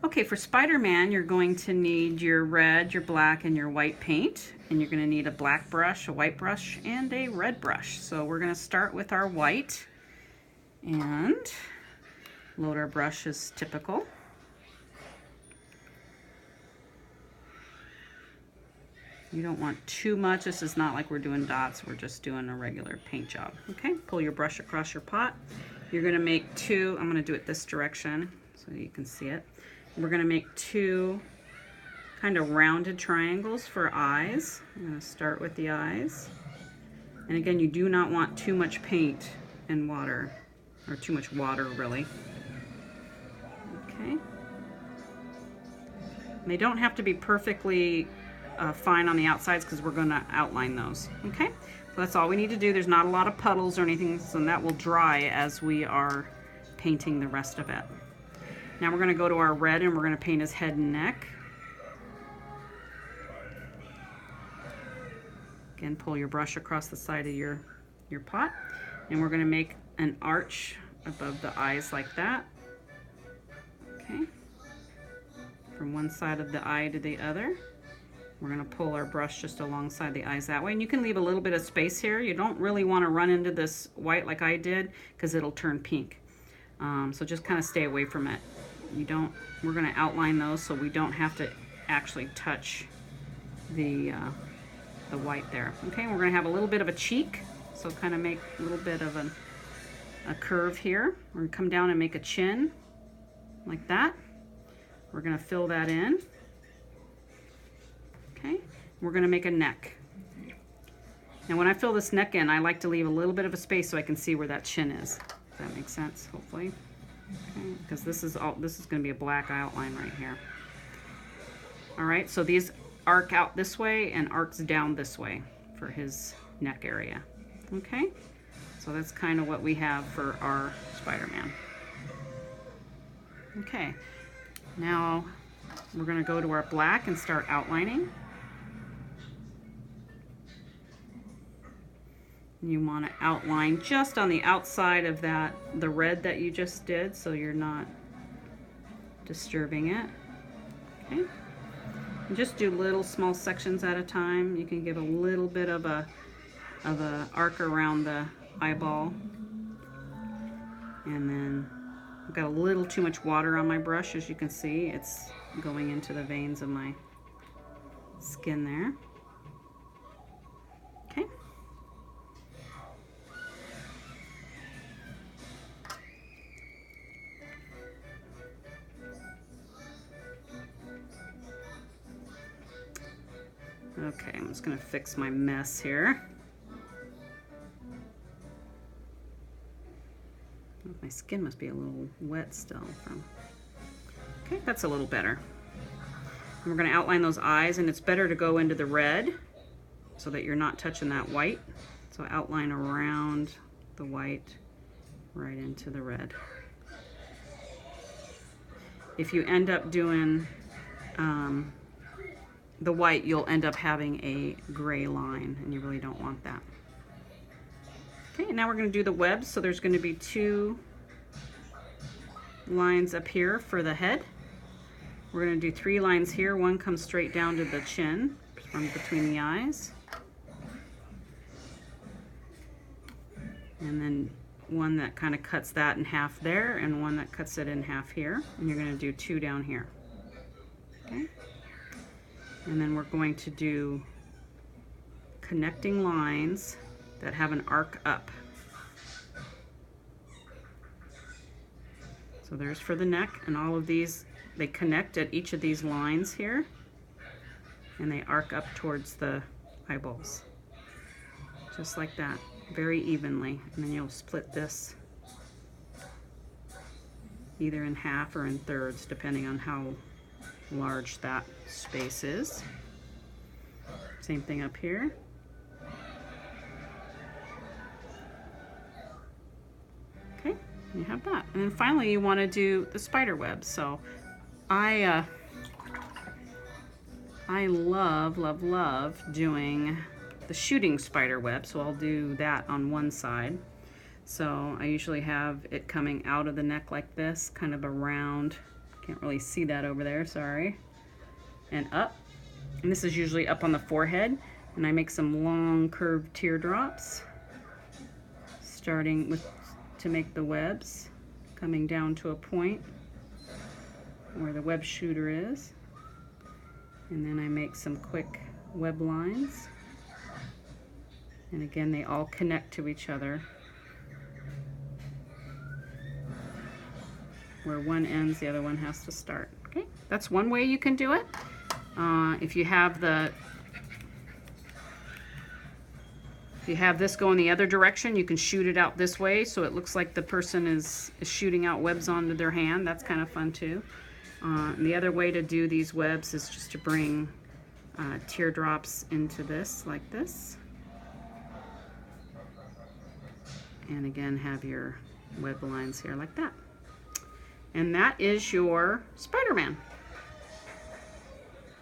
Okay, for Spider-Man, you're going to need your red, your black, and your white paint. And you're going to need a black brush, a white brush, and a red brush. So we're going to start with our white and load our brush as typical. You don't want too much. This is not like we're doing dots. We're just doing a regular paint job. Okay, pull your brush across your pot. You're going to make two. I'm going to do it this direction so you can see it. We're going to make two kind of rounded triangles for eyes. I'm going to start with the eyes. And again, you do not want too much paint and water, or too much water really. Okay. And they don't have to be perfectly fine on the outsides because we're going to outline those. Okay, so that's all we need to do. There's not a lot of puddles or anything, so that will dry as we are painting the rest of it. Now we're going to go to our red and we're going to paint his head and neck. Again, pull your brush across the side of your pot, and we're going to make an arch above the eyes like that. Okay, from one side of the eye to the other. We're going to pull our brush just alongside the eyes that way, and you can leave a little bit of space here. You don't really want to run into this white like I did because it'll turn pink. So just kind of stay away from it. We're going to outline those so we don't have to actually touch the white there. Okay, we're going to have a little bit of a cheek, so kind of make a little bit of a curve here. We're going to come down and make a chin like that. We're going to fill that in. Okay, we're going to make a neck. Now when I fill this neck in, I like to leave a little bit of a space so I can see where that chin is. Does that make sense? Hopefully. Okay, because this is going to be a black outline right here. All right, so these arc out this way and arcs down this way for his neck area. Okay, so that's kind of what we have for our Spider-Man. Okay, now we're going to go to our black and start outlining. You want to outline just on the outside of the red that you just did, so you're not disturbing it. Okay. And just do little small sections at a time. You can give a little bit of a arc around the eyeball. And then I've got a little too much water on my brush, as you can see. It's going into the veins of my skin there. Okay. Okay, I'm just going to fix my mess here. My skin must be a little wet still. Okay, that's a little better. And we're going to outline those eyes, and it's better to go into the red so that you're not touching that white. So outline around the white right into the red. If you end up doing the white, you'll end up having a gray line, and you really don't want that. Okay, and now we're going to do the webs. So there's going to be two lines up here for the head. We're going to do 3 lines here. One comes straight down to the chin from between the eyes. And then one that kind of cuts that in half there, and one that cuts it in half here. And you're going to do 2 down here. Okay? And then we're going to do connecting lines that have an arc up. So there's for the neck, and all of these, they connect at each of these lines here, and they arc up towards the eyeballs. Just like that, very evenly. And then you'll split this either in half or in thirds, depending on how large that space is. Same thing up here. Okay, you have that. And then finally you want to do the spider web. So I love doing the shooting spider web, so I'll do that on one side. So I usually have it coming out of the neck like this, kind of a round Can't really see that over there, sorry. And up. And this is usually up on the forehead. And I make some long curved teardrops, starting with to make the webs, coming down to a point where the web shooter is. And then I make some quick web lines. And again, they all connect to each other. Where one ends, the other one has to start. Okay, that's one way you can do it. If you have this going the other direction, you can shoot it out this way so it looks like the person is shooting out webs onto their hand. That's kind of fun too. And the other way to do these webs is just to bring teardrops into this, like this. And again, have your web lines here like that. And that is your Spider-Man.